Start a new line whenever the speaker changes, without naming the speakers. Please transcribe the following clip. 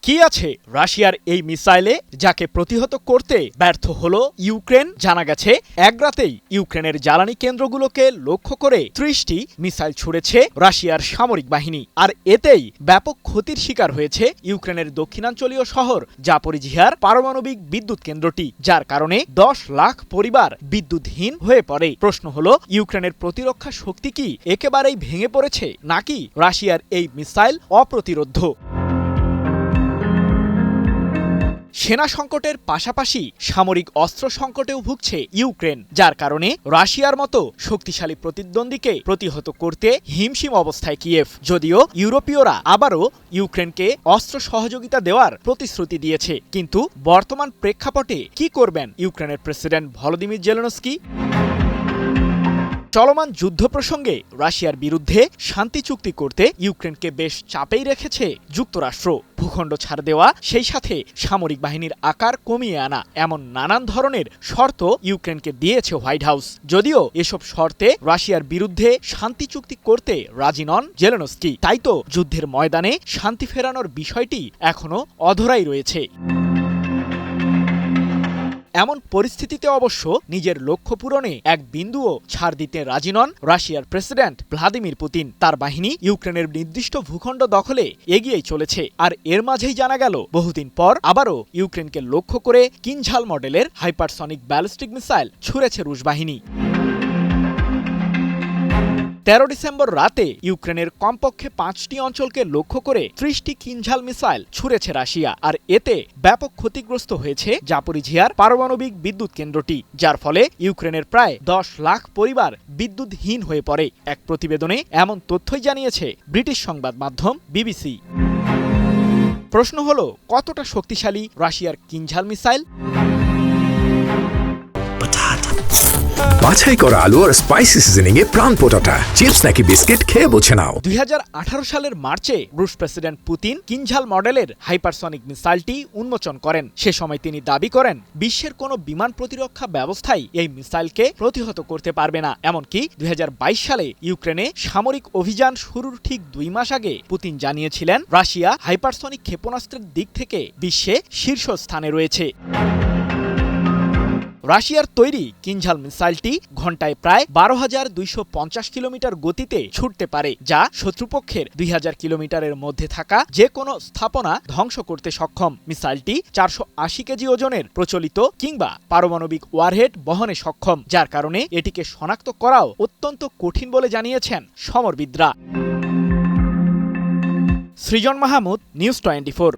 কি আছে রাশিয়ার এই মিসাইলে যাকে প্রতিহত করতে ব্যর্থ হলো ইউক্রেন? জানা গেছে এক রাতেই ইউক্রেনের জ্বালানি কেন্দ্রগুলোকে লক্ষ্য করে ৩০টি মিসাইল ছুড়েছে রাশিয়ার সামরিক বাহিনী। আর এতেই ব্যাপক ক্ষতির শিকার হয়েছে ইউক্রেনের দক্ষিণাঞ্চলীয় শহর জাপোরিঝিয়ার পারমাণবিক বিদ্যুৎ কেন্দ্রটি, যার কারণে ১০ লাখ পরিবার বিদ্যুৎহীন হয়ে পড়ে। প্রশ্ন হলো, ইউক্রেনের প্রতিরক্ষা শক্তি কি একেবারেই ভেঙে পড়েছে, নাকি রাশিয়ার এই মিসাইল অপ্রতিরোধ্য? সেনা সংকটের পাশাপাশি সামরিক অস্ত্র সংকটেও ভুগছে ইউক্রেন, যার কারণে রাশিয়ার মতো শক্তিশালী প্রতিদ্বন্দ্বীকে প্রতিহত করতে হিমশিম অবস্থায় কিয়েভ। যদিও ইউরোপীয়রা আবারও ইউক্রেনকে অস্ত্র সহযোগিতা দেওয়ার প্রতিশ্রুতি দিয়েছে, কিন্তু বর্তমান প্রেক্ষাপটে কি করবেন ইউক্রেনের প্রেসিডেন্ট ভলোদিমির জেলেনস্কি? চলমান যুদ্ধ প্রসঙ্গে রাশিয়ার বিরুদ্ধে শান্তি চুক্তি করতে ইউক্রেনকে বেশ চাপেই রেখেছে যুক্তরাষ্ট্র। ভূখণ্ড ছাড় দেওয়া, সেই সাথে সামরিক বাহিনীর আকার কমিয়ে আনা, এমন নানান ধরনের শর্ত ইউক্রেনকে দিয়েছে হোয়াইট হাউস। যদিও এসব শর্তে রাশিয়ার বিরুদ্ধে শান্তি চুক্তি করতে রাজি নন জেলেনস্কি। তাই তো যুদ্ধের ময়দানে শান্তি ফেরানোর বিষয়টি এখনো অধরাই রয়েছে। এমন পরিস্থিতিতে অবশ্য নিজের লক্ষ্য পূরণে এক বিন্দুও ছাড় দিতে রাজি নন রাশিয়ার প্রেসিডেন্ট ভ্লাদিমির পুতিন। তার বাহিনী ইউক্রেনের নির্দিষ্ট ভূখণ্ড দখলে এগিয়েই চলেছে। আর এর মাঝেই জানা গেল, বহুদিন পর আবারও ইউক্রেনকে লক্ষ্য করে কিনঝাল মডেলের হাইপারসনিক ব্যালিস্টিক মিসাইল ছুড়েছে রুশ বাহিনী। ১৩ ডিসেম্বর রাতে ইউক্রেনের কমপক্ষে ৫টি অঞ্চলকে লক্ষ্য করে ৩০টি কিনঝাল মিসাইল ছুড়েছে রাশিয়া। আর এতে ব্যাপক ক্ষতিগ্রস্ত হয়েছে জাপোরিঝিয়ার পারমাণবিক বিদ্যুৎ কেন্দ্রটি, যার ফলে ইউক্রেনের প্রায় ১০ লাখ পরিবার বিদ্যুৎহীন হয়ে পড়ে। এক প্রতিবেদনে এমন তথ্যই জানিয়েছে ব্রিটিশ সংবাদ মাধ্যম বিবিসি। প্রশ্ন হলো, কতটা শক্তিশালী রাশিয়ার কিনঝাল মিসাইল?
বাছাই করা আলু আর স্পাইসি সিজনিং এ প্রাণ পোটাটা চিপস নাকি বিস্কিট খেয়ে বোঝে নাও।
২০১৮ সালের মার্চে রুশ প্রেসিডেন্ট পুতিন কিনঝাল মডেলের হাইপারসনিক মিসাইলটি উন্মোচন করেন। সে সময় তিনি দাবি করেন, বিশ্বের কোনো বিমান প্রতিরক্ষা ব্যবস্থাই এই মিসাইলকে প্রতিহত করতে পারবে না। এমনকি ২০২২ সালে ইউক্রেনে সামরিক অভিযান শুরুর ঠিক ২ মাস আগে পুতিন জানিয়েছিলেন, রাশিয়া হাইপারসনিক ক্ষেপণাস্ত্রের দিক থেকে বিশ্বে শীর্ষস্থানে রয়েছে। রাশিয়ার তৈরি কিনঝাল মিসাইলটি ঘণ্টায় প্রায় ১২,২৫০ কিলোমিটার গতিতে ছুটতে পারে, যা শত্রুপক্ষের ২,০০০ কিলোমিটারের মধ্যে থাকা যে কোনো স্থাপনা ধ্বংস করতে সক্ষম। মিসাইলটি ৪৮০ কেজি ওজনের প্রচলিত কিংবা পারমাণবিক ওয়ারহেড বহনে সক্ষম, যার কারণে এটিকে শনাক্ত করাও অত্যন্ত কঠিন বলে জানিয়েছেন সমরবিদরা। সৃজন মাহমুদ, নিউজ 24।